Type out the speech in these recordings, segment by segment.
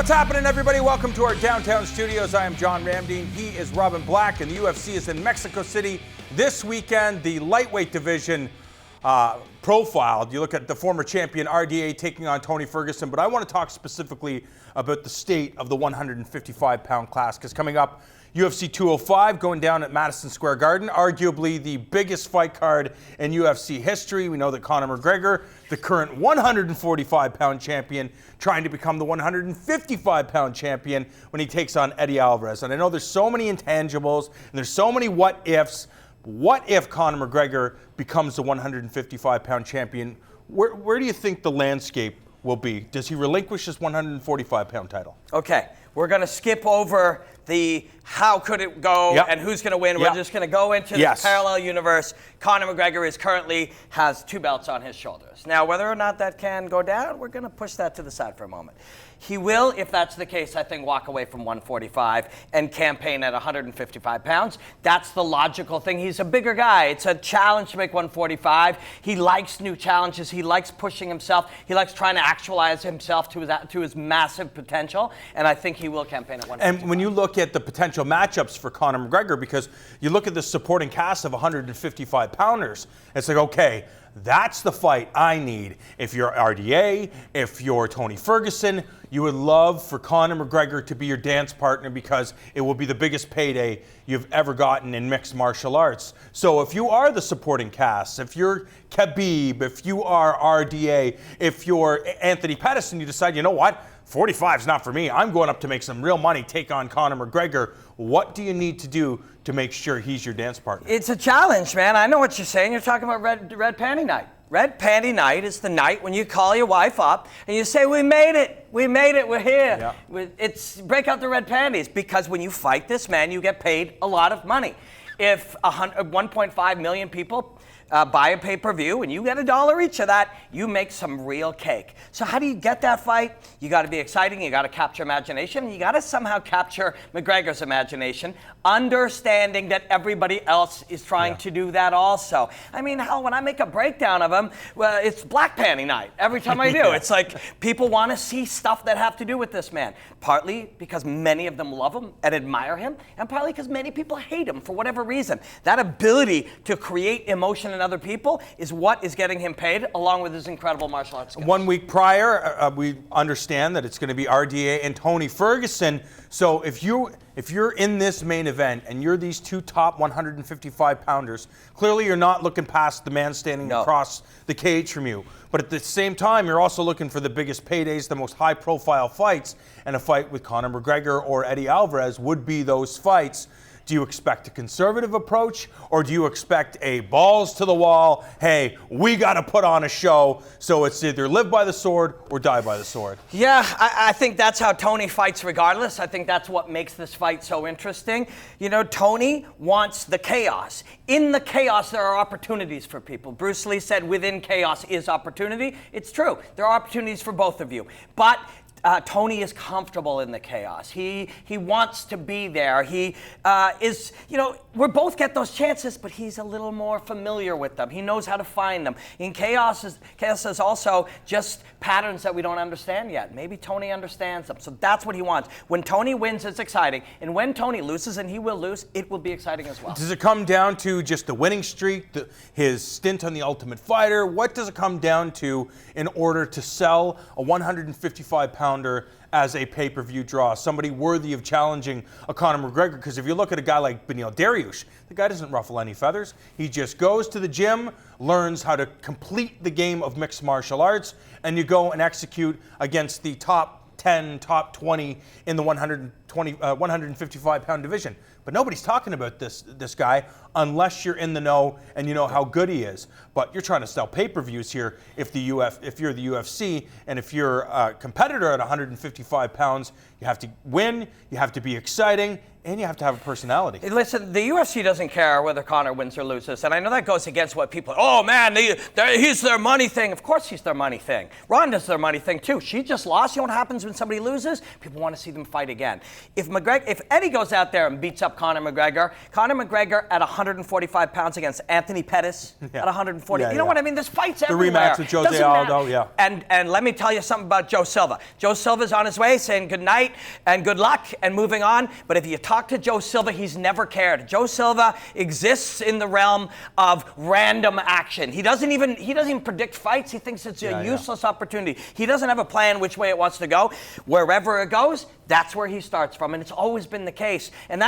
What's happening, everybody? Welcome to our downtown studios. I am John Ramdeen. He is Robin Black, and the UFC is in Mexico City this weekend. The lightweight division profiled. You look at the former champion RDA taking on Tony Ferguson, but I want to talk specifically about the state of the 155-pound class, because coming up, UFC 205 going down at Madison Square Garden, arguably the biggest fight card in UFC history. We know that Conor McGregor, the current 145-pound champion, trying to become the 155-pound champion when he takes on Eddie Alvarez. And I know there's so many intangibles and there's so many what ifs. What if Conor McGregor becomes the 155-pound champion? Where do you think the landscape will be? Does he relinquish his 145-pound title? Okay, we're going to skip over the how could it go and who's going to win. We're just going to go into this parallel universe. Conor McGregor currently has 2 belts on his shoulders. Now, whether or not that can go down, we're going to push that to the side for a moment. He will, if that's the case, I think, walk away from 145 and campaign at 155 pounds. That's the logical thing. He's a bigger guy. It's a challenge to make 145. He likes new challenges. He likes pushing himself. He likes trying to actualize himself to his massive potential. And I think he will campaign at 155. And when you look at the potential matchups for Conor McGregor, because you look at the supporting cast of 155-pounders, it's like, okay, that's the fight I need. If you're RDA, if you're Tony Ferguson, you would love for Conor McGregor to be your dance partner because it will be the biggest payday you've ever gotten in mixed martial arts. So if you are the supporting cast, if you're Khabib, if you are RDA, if you're Anthony Pettis, and you decide, you know what, 45 is not for me, I'm going up to make some real money, take on Conor McGregor, what do you need to do to make sure he's your dance partner? It's a challenge, man. I know what you're saying. You're talking about red panty night. Red panty night is the night when you call your wife up and you say, we made it, we're here. Yeah. It's break out the red panties, because when you fight this man, you get paid a lot of money. If 1.5 million people buy a pay-per-view and you get $1 each of that, you make some real cake. So how do you get that fight? You got to be exciting, you got to capture imagination, and you got to somehow capture McGregor's imagination, understanding that everybody else is trying to do that also. I mean, hell, when I make a breakdown of him, well, it's black panty night every time I do. It's like people want to see stuff that have to do with this man, partly because many of them love him and admire him, and partly because many people hate him for whatever reason. That ability to create emotion in other people is what is getting him paid, along with his incredible martial arts skills. 1 week prior, we understand that it's going to be RDA and Tony Ferguson. So if you're in this main event and you're these 2 top 155-pounders, clearly you're not looking past the man standing across the cage from you. But at the same time, you're also looking for the biggest paydays, the most high-profile fights, and a fight with Conor McGregor or Eddie Alvarez would be those fights. Do you expect a conservative approach, or do you expect a balls to the wall, hey, we got to put on a show, so it's either live by the sword or die by the sword? Yeah, I think that's how Tony fights regardless. I think that's what makes this fight so interesting. You know, Tony wants the chaos. In the chaos, there are opportunities for people. Bruce Lee said, within chaos is opportunity. It's true. There are opportunities for both of you. But Tony is comfortable in the chaos. He wants to be there. He is, you know, we both get those chances, but he's a little more familiar with them. He knows how to find them. In chaos is also just patterns that we don't understand yet. Maybe Tony understands them. So that's what he wants. When Tony wins, it's exciting. And when Tony loses, and he will lose, it will be exciting as well. Does it come down to just the winning streak, his stint on The Ultimate Fighter? What does it come down to in order to sell a 155-pounder as a pay-per-view draw, somebody worthy of challenging a Conor McGregor? Because if you look at a guy like Beneil Dariush, the guy doesn't ruffle any feathers. He just goes to the gym, learns how to complete the game of mixed martial arts, and you go and execute against the top 10, top 20 in the 155-pound division. But nobody's talking about this guy unless you're in the know and you know how good he is. But you're trying to sell pay-per-views here. If you're the UFC and if you're a competitor at 155 pounds, you have to win, you have to be exciting, And you have to have a personality. Listen, the UFC doesn't care whether Conor wins or loses, and I know that goes against what people, oh man, he's their money thing. Of course he's their money thing. Ronda's their money thing too. She just lost. You know what happens when somebody loses? People want to see them fight again. If Eddie goes out there and beats up Conor McGregor at 145 pounds against Anthony Pettis at 140, you know what I mean? There's fights everywhere. The rematch with Jose Aldo, yeah. And let me tell you something about Joe Silva. Joe Silva's on his way saying good night and good luck and moving on, but if you talk to Joe Silva, he's never cared. Joe Silva exists in the realm of random action. He doesn't even predict fights. He thinks it's a useless opportunity. He doesn't have a plan which way it wants to go. Wherever it goes, that's where he starts from, and it's always been the case. And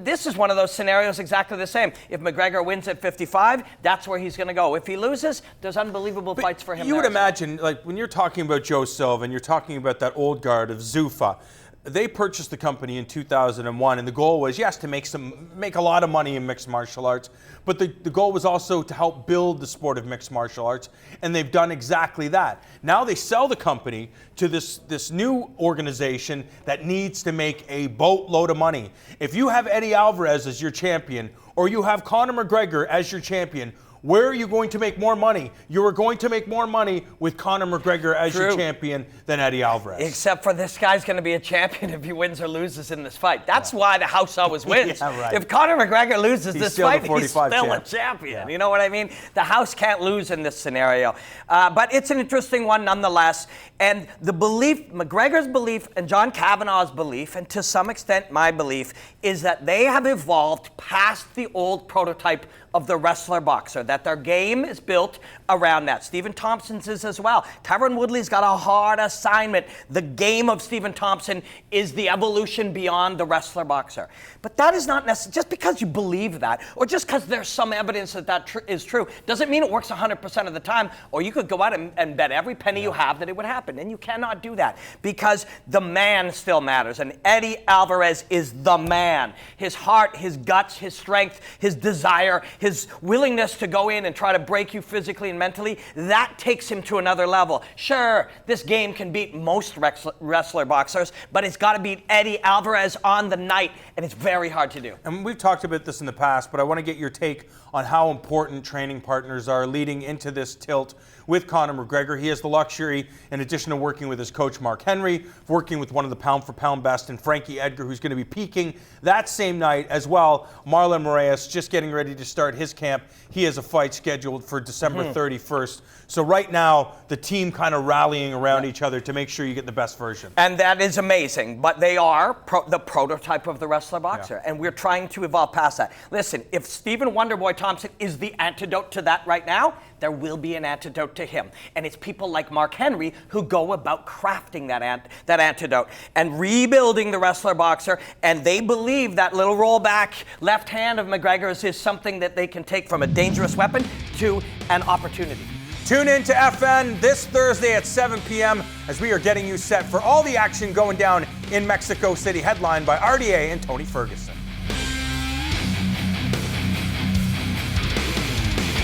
this is one of those scenarios exactly the same. If McGregor wins at 55, that's where he's going to go. If he loses, there's unbelievable fights for him. You would imagine, like when you're talking about Joe Silva and you're talking about that old guard of Zuffa, they purchased the company in 2001, and the goal was, yes, to make a lot of money in mixed martial arts, but the goal was also to help build the sport of mixed martial arts, and they've done exactly that. Now they sell the company to this new organization that needs to make a boatload of money. If you have Eddie Alvarez as your champion, or you have Conor McGregor as your champion, where are you going to make more money? You are going to make more money with Conor McGregor as your champion than Eddie Alvarez. Except for this guy's going to be a champion if he wins or loses in this fight. That's why the house always wins. If Conor McGregor loses this fight, he's still a champion. Yeah. You know what I mean? The house can't lose in this scenario. But it's an interesting one nonetheless. And the belief, McGregor's belief and John Kavanagh's belief, and to some extent my belief, is that they have evolved past the old prototype of the wrestler-boxer, that their game is built around that. Stephen Thompson's is as well. Tyron Woodley's got a hard assignment. The game of Stephen Thompson is the evolution beyond the wrestler-boxer. But that is not necessary. Just because you believe that, or just because there's some evidence that is true, doesn't mean it works 100% of the time, or you could go out and bet every penny you have that it would happen, and you cannot do that, because the man still matters, and Eddie Alvarez is the man. His heart, his guts, his strength, his desire, his willingness to go in and try to break you physically and mentally, that takes him to another level. Sure, this game can beat most wrestler boxers, but it's got to beat Eddie Alvarez on the night, and it's very hard to do. And we've talked about this in the past, but I want to get your take on how important training partners are leading into this tilt with Conor McGregor. He has the luxury, in addition to working with his coach Mark Henry, working with one of the pound-for-pound best in Frankie Edgar, who's going to be peaking that same night as well. Marlon Moraes just getting ready to start his camp. He has a fight scheduled for December 31st. So right now, the team kind of rallying around each other to make sure you get the best version. And that is amazing, but they are the prototype of the wrestler-boxer, and we're trying to evolve past that. Listen, if Stephen Wonderboy Thompson is the antidote to that right now, there will be an antidote to him. And it's people like Mark Henry who go about crafting that antidote and rebuilding the wrestler-boxer, and they believe that little rollback left hand of McGregor's is something that they can take from a dangerous weapon to an opportunity. Tune in to FN this Thursday at 7 p.m. as we are getting you set for all the action going down in Mexico City, headlined by RDA and Tony Ferguson.